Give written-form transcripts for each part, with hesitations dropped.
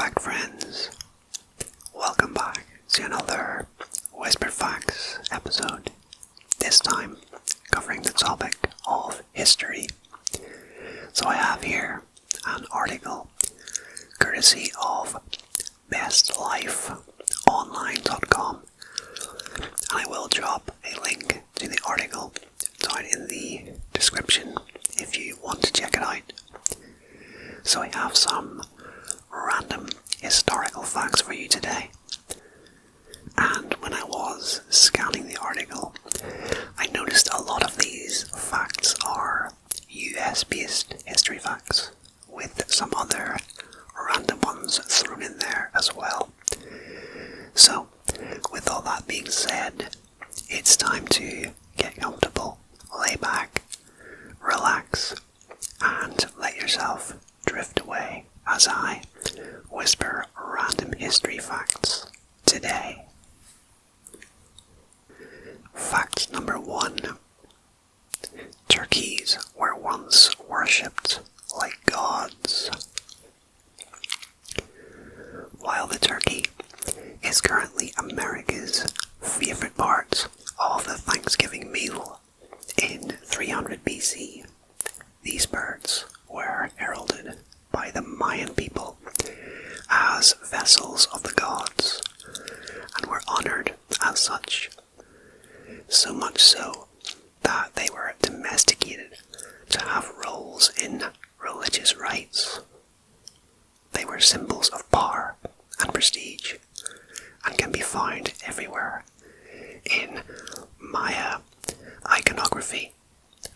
Fact friends, welcome back to another Whisper Facts episode, this time covering the topic of history. So I have here an article courtesy of bestlifeonline.com, and I will drop a link to the article down in the description if you want to check it out. So I have some random historical facts for you today. And when I was scanning the article, I noticed a lot of these facts are US-based history facts, with some other random ones thrown in there as well. So, with all that being said, it's time to get comfortable, lay back, relax, and let yourself drift away as I whisper random history facts today. Fact number 1. Turkeys were once worshipped like gods. While the turkey is currently America's favorite part of the Thanksgiving meal, in 300 BC, these birds were heralded by the Mayan people as vessels of the gods and were honored as such. So much so that they were domesticated to have roles in religious rites. They were symbols of power and prestige and can be found everywhere in Maya iconography.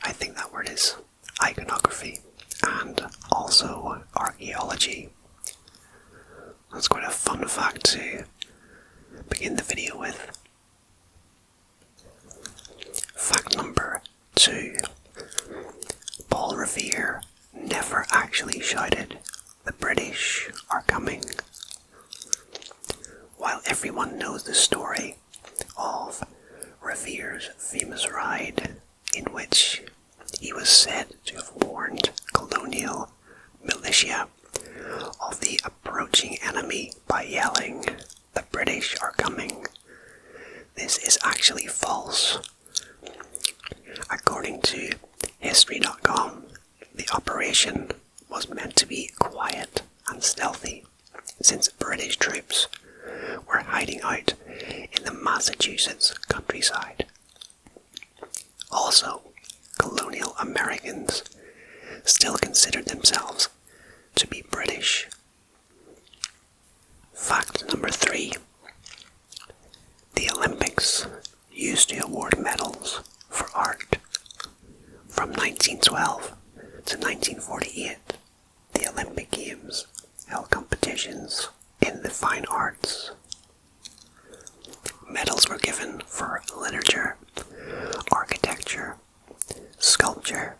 I think that word is iconography, and also archaeology. That's quite a fun fact to begin the video with. Fact number 2. Paul Revere never actually shouted, "The British are coming." While everyone knows the story of Revere's famous ride, in which he was said to have warned colonial militia of the approaching enemy by yelling, "The British are coming," this is actually false. According to History.com, the operation was meant to be quiet and stealthy, since British troops were hiding out in the Massachusetts countryside. Also, colonial Americans still considered themselves to be British. Fact number 3. The Olympics used to award medals for art. From 1912 to 1948, the Olympic Games held competitions in the fine arts. Medals were given for literature, architecture, sculpture,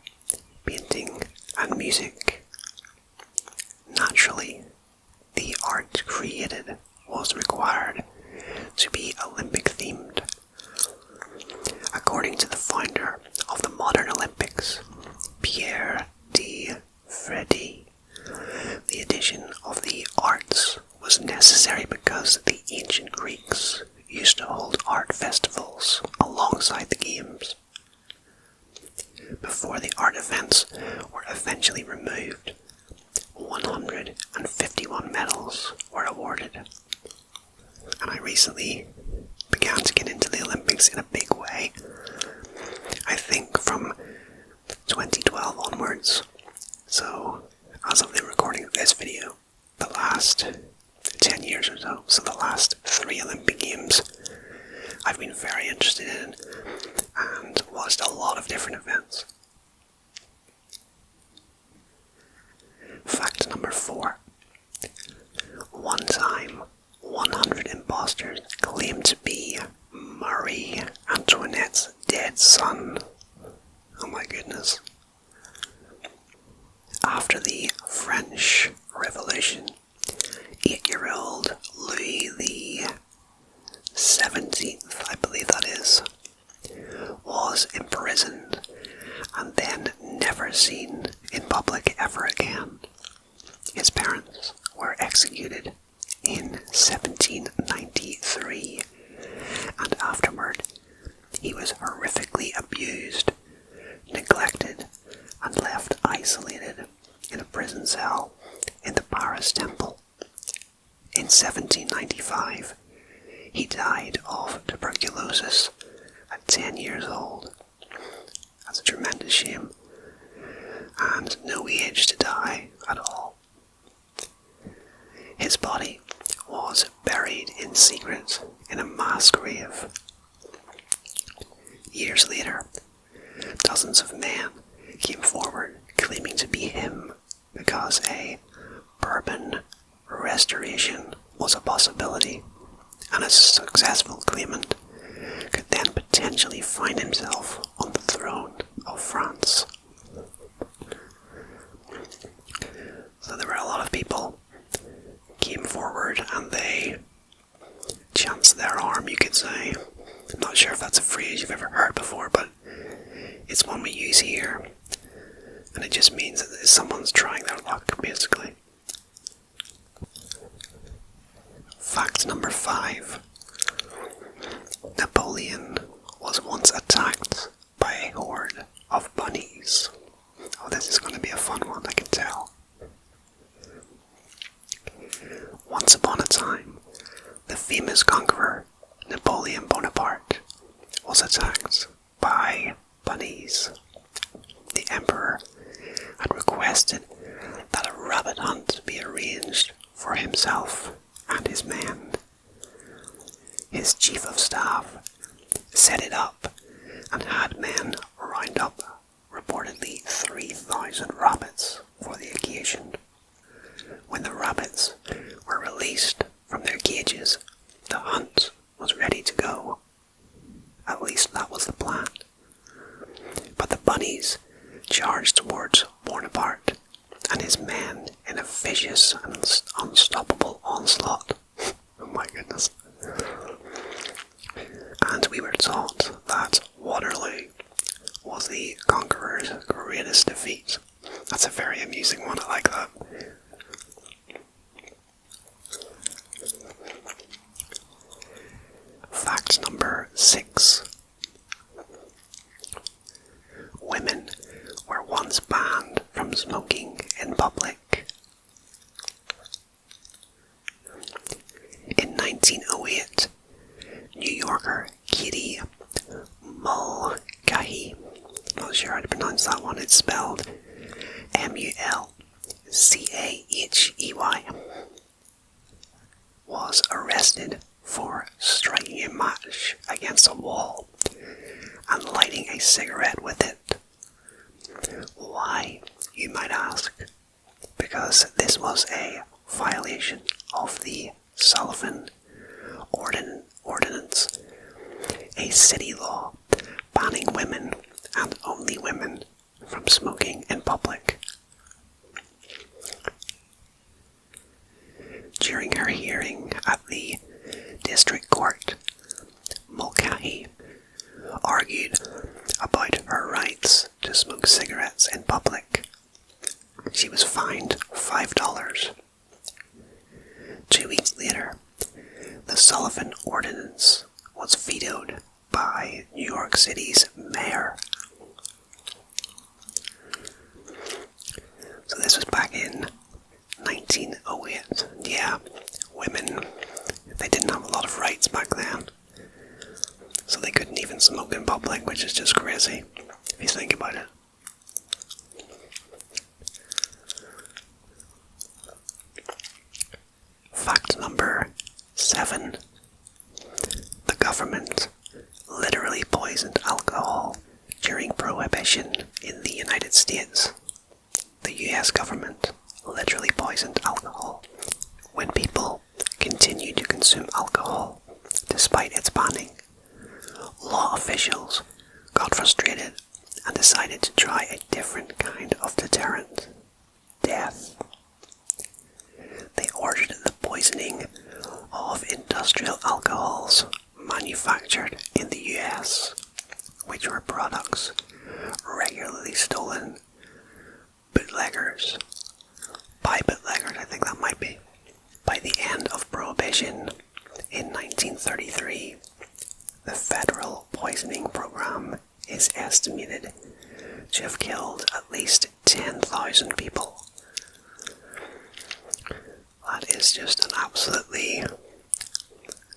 painting, and music. Naturally, the art created was required to be Olympic themed. According to the founder of the modern Olympics, Pierre de Frédéric, the addition of the arts was necessary because the ancient Greeks used to hold art festivals alongside the games. Before the art events were eventually removed, 151 medals were awarded. And I recently began to get into the Olympics in a big way. I think from 2012 onwards. So, as of the recording of this video, the last 10 years or so, so the last 3 Olympic Games, I've been very interested in and watched a lot of different events. Fact number 4. One time, 100 imposters claimed to be Marie Antoinette's dead son. Oh my goodness. After the French Revolution, 8-year-old Louis the 17th, I believe that is, was imprisoned and then never seen in public ever again. His parents executed in 1793, and afterward he was horrifically abused, neglected, and left isolated in a prison cell in the Paris Temple. In 1795, he died of tuberculosis at 10 years old. That's a tremendous shame, and no age to die at all. His body was buried in secret in a mass grave. Years later, dozens of men came forward claiming to be him because a bourbon restoration was a possibility, and a successful claimant could then potentially find himself on the throne of France. So there were a lot of people came forward and they chanced their arm, you could say. I'm not sure if that's a phrase you've ever heard before, but it's one we use here, and it just means that someone's trying their luck, basically. Fact number 5. Napoleon was once attacked by a horde of bunnies. Oh, this is going to be a fun one, I can tell. Once upon a time, the famous conqueror Napoleon Bonaparte was attacked by bunnies. The emperor had requested that a rabbit hunt be arranged for himself and his men. His chief of staff set it up and had men round up reportedly 3,000 rabbits for the occasion. When the rabbits were released from their cages, the hunt was ready to go. At least that was the plan. But the bunnies charged towards Bonaparte and his men in a vicious and unstoppable onslaught. Oh my goodness. And we were taught that Waterloo was the conqueror's greatest defeat. That's a very amusing one, I like that. Fact number 6. Women were once banned from smoking in public. In 1908, New Yorker Katie Mulcahy, not sure how to pronounce that one, it's spelled Mulcahy, was arrested for striking a match against a wall and lighting a cigarette with it. Why, you might ask? Because this was a violation of the Sullivan Ordinance, a city law banning women and only women from smoking in public. During her hearing at the district court, Mulcahy argued about her rights to smoke cigarettes in public. She was fined $5. 2 weeks later, the Sullivan Ordinance was vetoed by New York City's mayor. So this was back in 1908. Yeah, women, they didn't have a lot of rights back then. So they couldn't even smoke in public, which is just crazy, if you think about it. Fact number 7. The government literally poisoned alcohol during Prohibition in the United States. The US government literally poisoned alcohol when people continued to consume alcohol despite its banning. Law officials got frustrated and decided to try a different kind of deterrent: death. They ordered the poisoning of industrial alcohols manufactured in the US, which were products regularly stolen by bootleggers, I think that might be, by 1933, the federal poisoning program is estimated to have killed at least 10,000 people. That is just an absolutely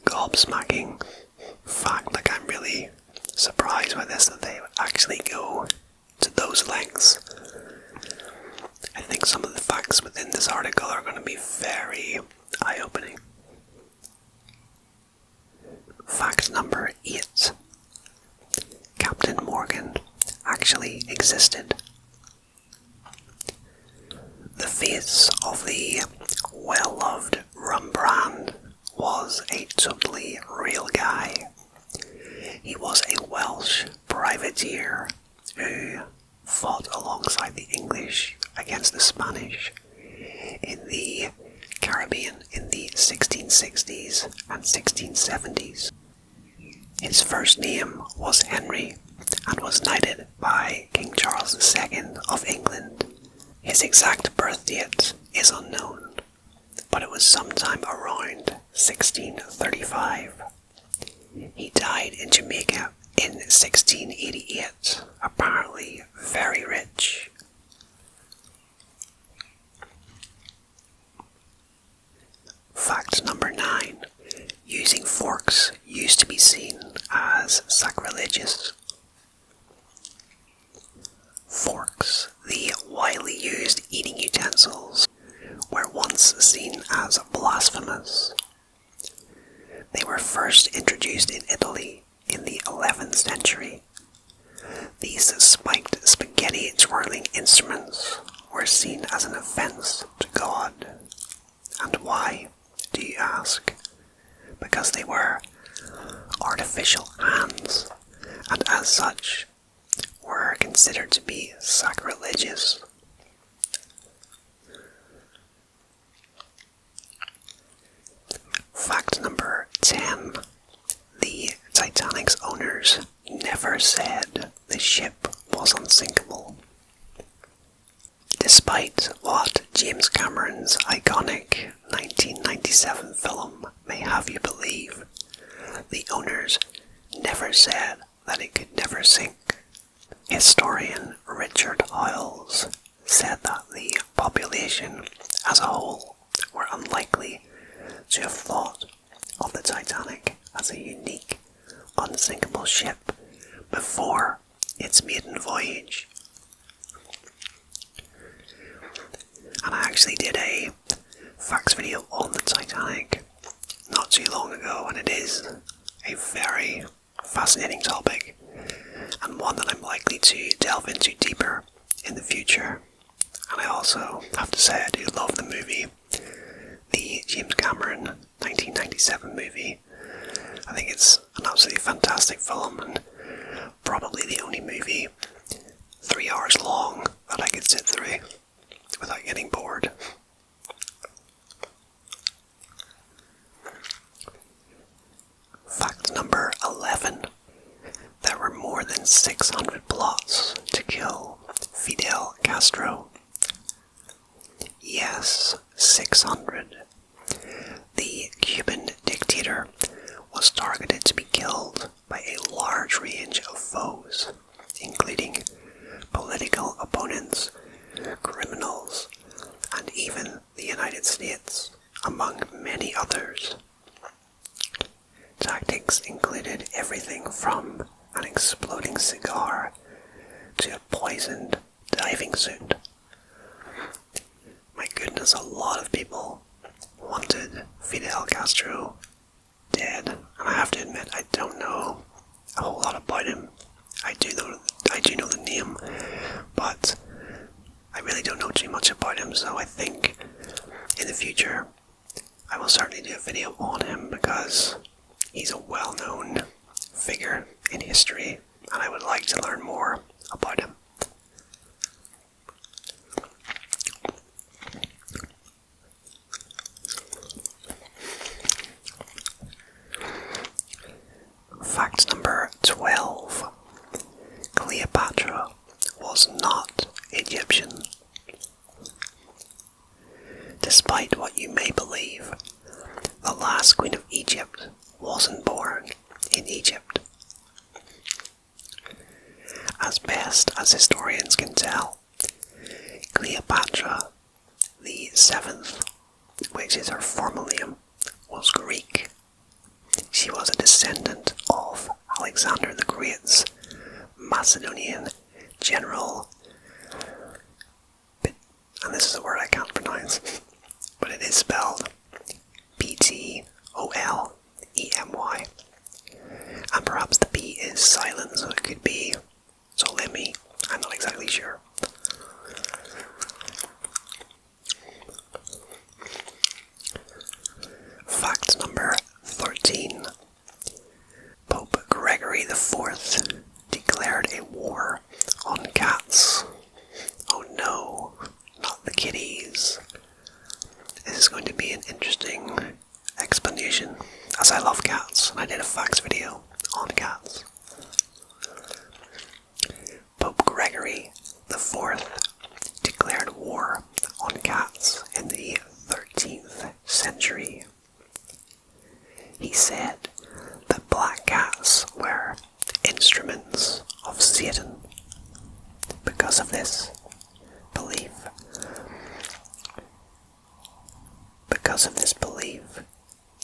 gobsmacking fact. Like, I'm really surprised by this, that they would actually go to those lengths. I think some of the facts within this article are going to be very eye-opening. Fact number 8. Captain Morgan actually existed. The face of the well-loved rum brand was a totally real guy. He was a Welsh privateer who fought alongside the English against the Spanish in the Caribbean in the 1660s and 1670s. His first name was Henry and was knighted by King Charles II of England. His exact birth date is unknown, but it was sometime around 1635. He died in Jamaica in 1688, apparently very rich. Fact number 9. Using forks used to be seen as sacrilegious. Forks, the widely used eating utensils, were once seen as blasphemous. They were first introduced in Italy in the 11th century. These spiked spaghetti twirling instruments were seen as an offense to God. And why, do you ask? Because they were artificial hands, and as such were considered to be sacrilegious. Fact number 10. The Titanic's owners never said the ship was unsinkable. Despite what James Cameron's iconic 1997 film may have you believe, the owners never said that it could never sink. Historian Richard Howells said that the population as a whole were unlikely to have thought of the Titanic as a unique, unsinkable ship before its maiden voyage. And I actually did a facts video on the Titanic not too long ago, and it is a very fascinating topic, and one that I'm likely to delve into deeper in the future. And I also have to say I do love the movie, the James Cameron 1997 movie. I think it's an absolutely fantastic film, and probably the only movie 3 hours long that I could sit through without getting bored. Fact number 11. There were more than 600 plots to kill Fidel Castro. Yes, 600. The Cuban dictator was targeted to be killed by a large range of foes, including political opponents, criminals, and even the United States, among many others. Tactics included everything from an exploding cigar to a poisoned diving suit. My goodness, a lot of people wanted Fidel Castro dead, and I have to admit I don't know a whole lot about him. I do know the name, but I really don't know too much about him, so I think in the future I will certainly do a video on him, because he's a well-known figure in history, and I would like to learn more about him. Fact number 12. Cleopatra was not Egyptian. Despite what you may believe, the last queen of Egypt wasn't Egypt. As best as historians can tell, Cleopatra the Seventh, which is her formal name, was Greek. She was a descendant of Alexander the Great's Macedonian general, and this is a word I can't pronounce, but it is spelled Ptolemy. And perhaps the P is silent, so it could be Ptolemy. I'm not exactly sure. Fact number 13. Pope Gregory IV declared a war on cats. Oh no, not the kitties. This is going to be an interesting explanation, as I love cats, and I did a facts video on cats. Pope Gregory IV declared war on cats in the 13th century. He said that black cats were instruments of Satan. Because of this belief,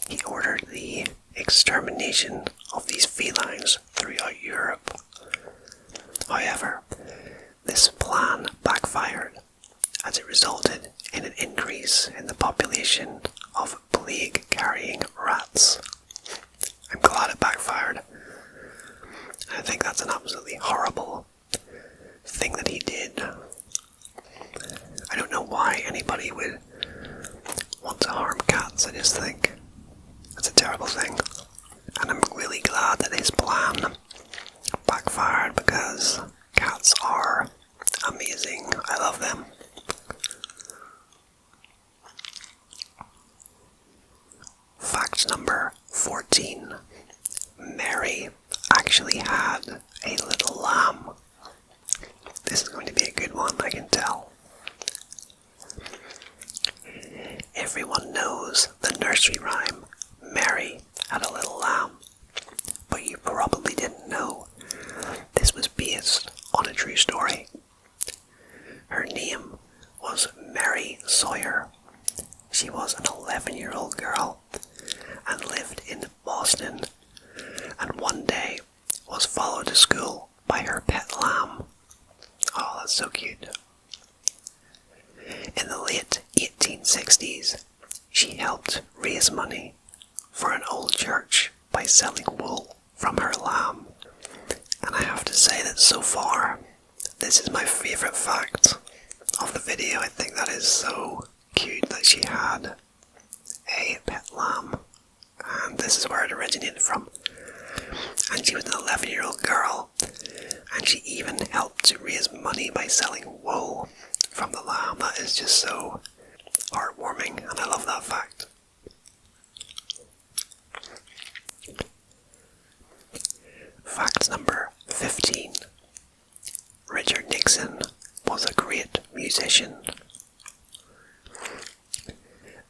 he ordered the extermination of these felines throughout Europe. However, this plan backfired, as it resulted in an increase in the population of plague-carrying rats. I'm glad it backfired. I think that's an absolutely horrible thing that he did. I don't know why anybody would want to harm cats. I just think it's a terrible thing. And I'm really glad that his plan backfired, because cats are amazing. I love them. Fact number 14. Mary actually had a little lamb. This is going to be a good one, I can tell. Everyone knows the nursery rhyme, Mary Had a Little Lamb, but you probably didn't know this was based on a true story. Her name was Mary Sawyer. She was an 11-year-old girl and lived in Boston, and one day was followed to school by her pet lamb. Oh, that's so cute. In the late 1860s, she helped raise money for an old church by selling wool from her lamb. And I have to say that so far, this is my favourite fact of the video. I think that is so cute that she had a pet lamb. And this is where it originated from. And she was an 11-year-old girl, and she even helped to raise money by selling wool from the lamb. That is just so heartwarming, and I love that fact. Fact number 15. Richard Nixon was a great musician.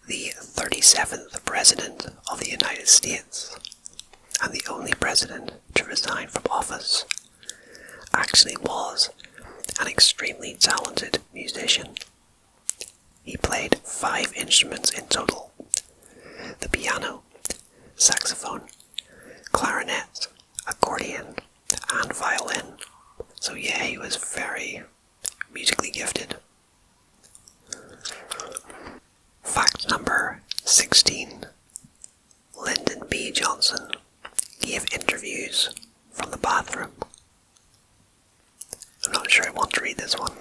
The 37th President of the United States, and the only president to resign from office, actually was an extremely talented musician. He played 5 instruments in total: the piano, saxophone, clarinet, accordion, and violin. So yeah, he was very musically gifted. Fact number 16. Lyndon B. Johnson gave interviews from the bathroom. I'm not sure I want to read this one,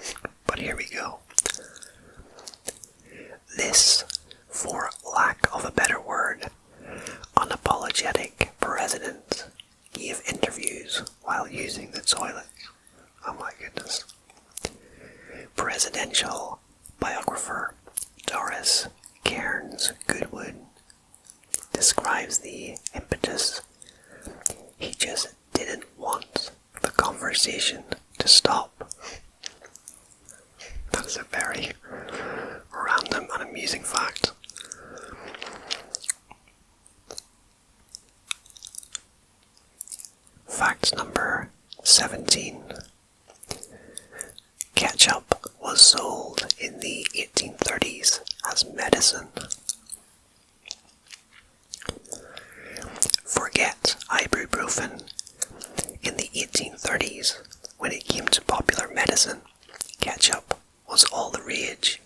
but here we go. This, for lack of a better word, unapologetic president gave interviews while using the toilet. Oh my goodness. Presidential biographer Doris Cairns Goodwood describes the impetus. He just didn't want the conversation to stop. That is a very random and amusing fact. 17. Ketchup was sold in the 1830s as medicine. Forget ibuprofen. In the 1830s, when it came to popular medicine, ketchup was all the rage.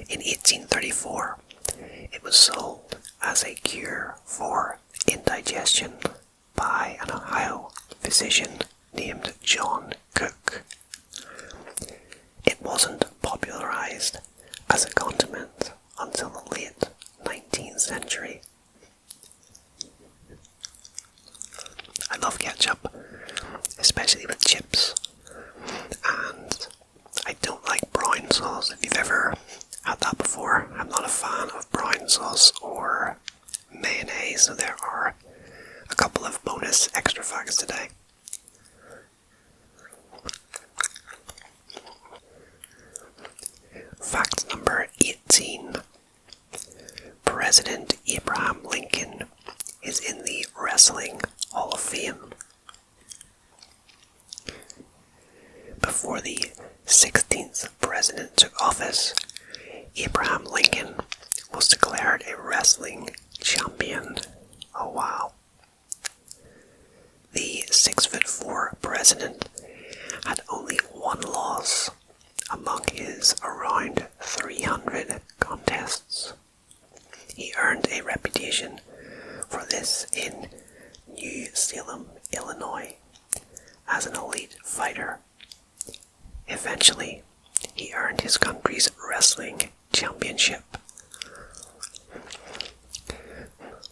In 1834, it was sold as a cure for indigestion by an Ohio physician named John Cook. It wasn't popularized as a condiment until the late 19th century. I love ketchup, especially with chips, and I don't like brown sauce. If you've ever had that before, I'm not a fan of brown sauce or mayonnaise, so there are a couple of bonus extra facts today. Fact number 18. President Abraham Lincoln is in the Wrestling Hall of Fame. Before the 16th president took office, Abraham Lincoln was declared a wrestling champion. Oh wow. The 6'4" president had only one loss among his around 300 contests. He earned a reputation for this in New Salem, Illinois, as an elite fighter. Eventually, he earned his country's wrestling championship.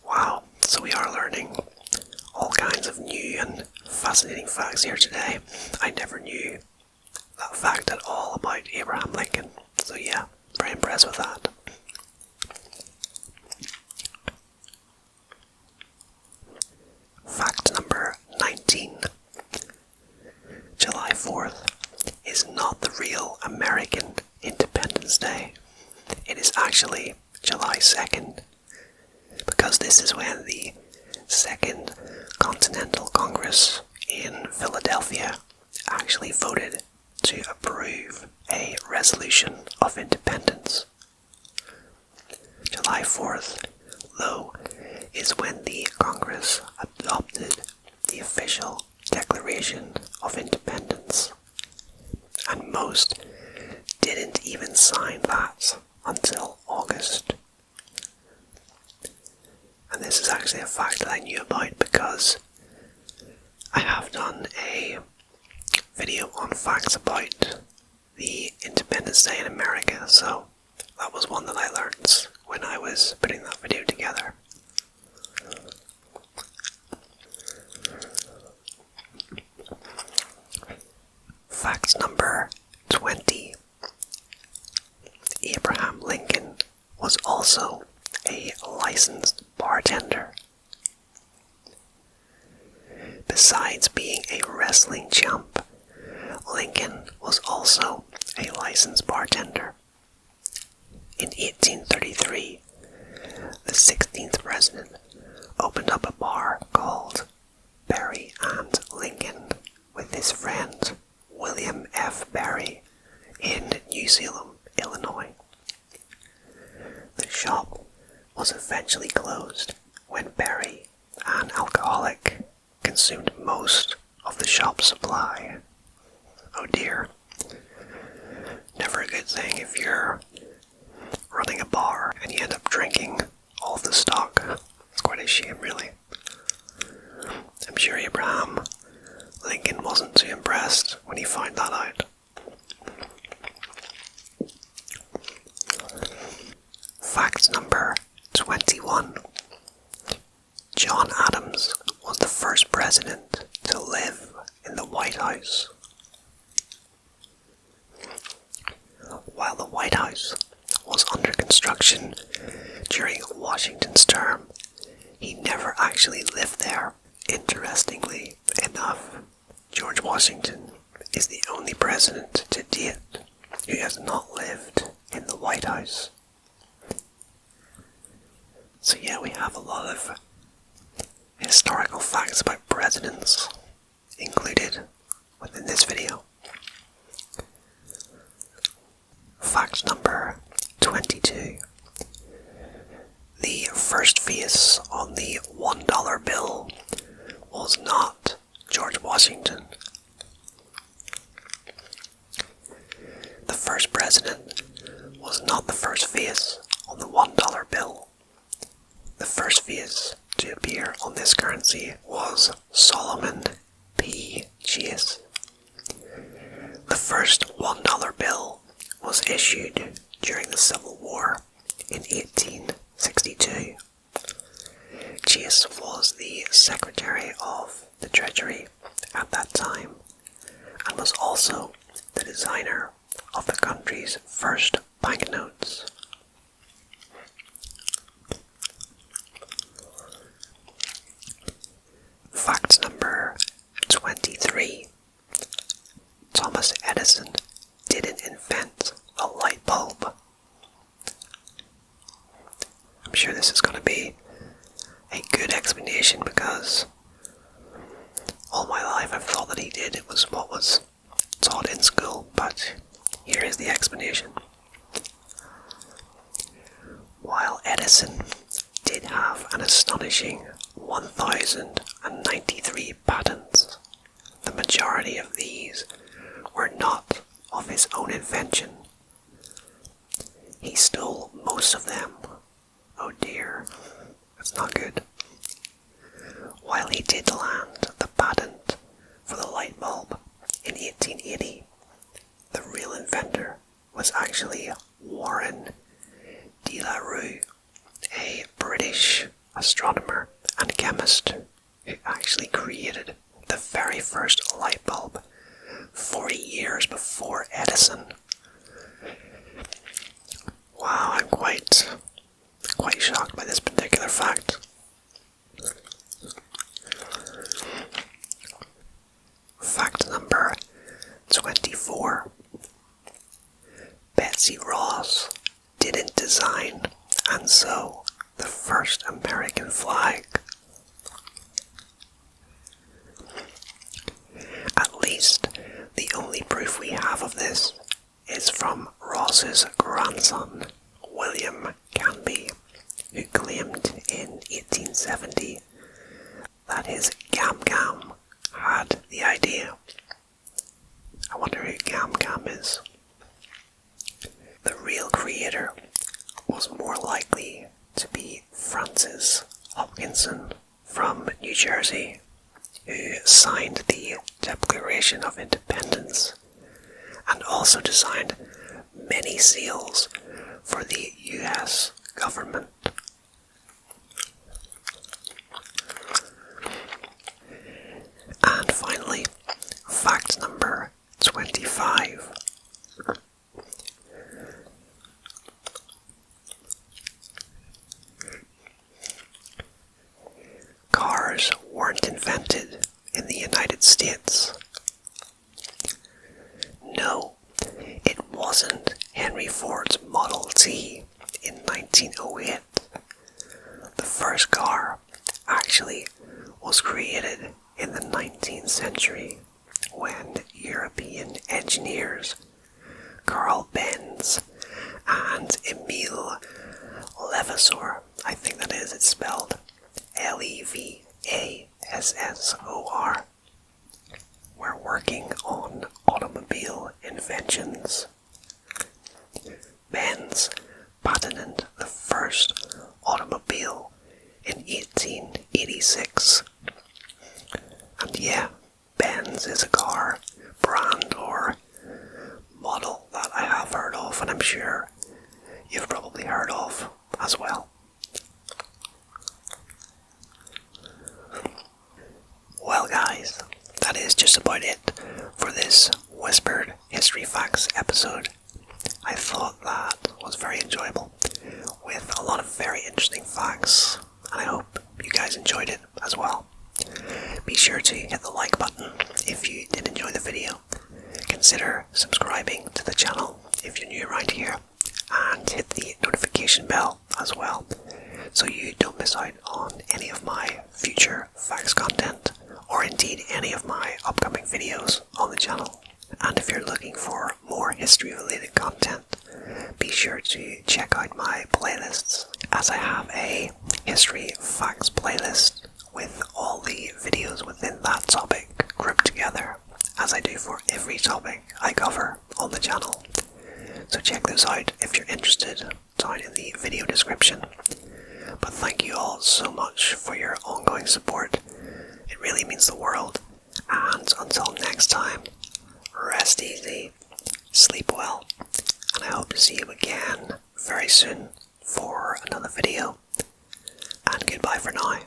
Wow, so we are learning all kinds of new and fascinating facts here today. I never knew that fact at all about Abraham Lincoln, so yeah, very impressed with that. Fact number 19. July 4th is not the real American Independence Day. It is actually July 2nd, because this is when the Second Continental Congress in Philadelphia actually voted to approve a resolution of independence. July 4th, though, is when the Congress adopted the official Declaration of Independence, and most didn't even sign that until August. And this is actually a fact that I knew about because I have done a video on facts about the Independence Day in America, so that was one that I learned when I was putting that video together. Fact number 20. Abraham Lincoln was also a licensed bartender. Besides being a wrestling champ, Lincoln was also a licensed bartender. In 1833, the 16th president opened up a bar called Berry and Lincoln with his friend William F. Berry in New Salem, Illinois. The shop was eventually closed when Berry, an alcoholic, consumed most of the shop's supply. Oh dear. Never a good thing if you're running a bar and you end up drinking all of the stock. It's quite a shame, really. I'm sure Abraham Lincoln wasn't too impressed when he found that out. Fact number 21. John Adams was the first president to live in the White House. While the White House was under construction during Washington's term, he never actually lived there. Interestingly enough, George Washington is the only president to date who has not lived in the White House. So yeah, we have a lot of historical facts about presidents included within this video. Fact number 22. The first face on the $1 bill was not George Washington. The first president was not the first face on the $1 bill. The first face to appear on this currency was Solomon P. Chase. The first $1 bill was issued during the Civil War in 1862. Chase was the Secretary of the Treasury at that time and was also the designer of the country's first banknotes. Fact number 23. Thomas Edison didn't invent a light bulb. I'm sure this is going to be a good explanation because all my life I've thought that he did. It was what was taught in school, but here is the explanation. While Edison did have an astonishing 1,093 patents, the majority of these were not of his own invention. He stole most of them. Oh dear, that's not good. While he did land the patent for the light bulb in 1880, the real inventor was actually Warren de la Rue, a British astronomer and chemist who actually created the very first light bulb 40 years before Edison. Wow, I'm quite shocked by this particular fact. Fact number 24. Betsy Ross didn't design and sew the first American flag. At least the only proof we have of this is from Ross's grandson, William Canby, who claimed in 1870 that his Gam-Gam had the idea. I wonder who Gam-Gam is. The real creator was more likely to be Francis Hopkinson from New Jersey, who signed the Declaration of Independence and also designed many seals for the US government. And finally, fact number 25. Cars weren't invented in the United States. No, it wasn't Henry Ford's Model T in 1908. The first car actually was created in the 19th century when European engineers Carl Benz and Emile Levasseur, I think that is, it's spelled Levassor, were working on automobile inventions. Benz patented the first automobile in 1886. And yeah, Benz is a car, brand or model that I have heard of, and I'm sure you've probably heard of as well. Well guys, that is just about it for this Whispered History Facts episode. I thought that was very enjoyable, with a lot of very interesting facts, and I hope you guys enjoyed it as well. Be sure to hit the like button if you did enjoy the video. Consider subscribing to the channel if you're new around here, and hit the notification bell as well, so you don't miss out on any of my future facts content or indeed any of my upcoming videos on the channel. And if you're looking for more history related content, be sure to check out my playlists, as I have a history facts playlist with all the videos within that topic grouped together, as I do for every topic I cover on the channel. So check those out if you're interested, down in the video description. But thank you all so much for your ongoing support. It really means the world. And until next time, rest easy, sleep well, and I hope to see you again very soon for another video. And goodbye for now.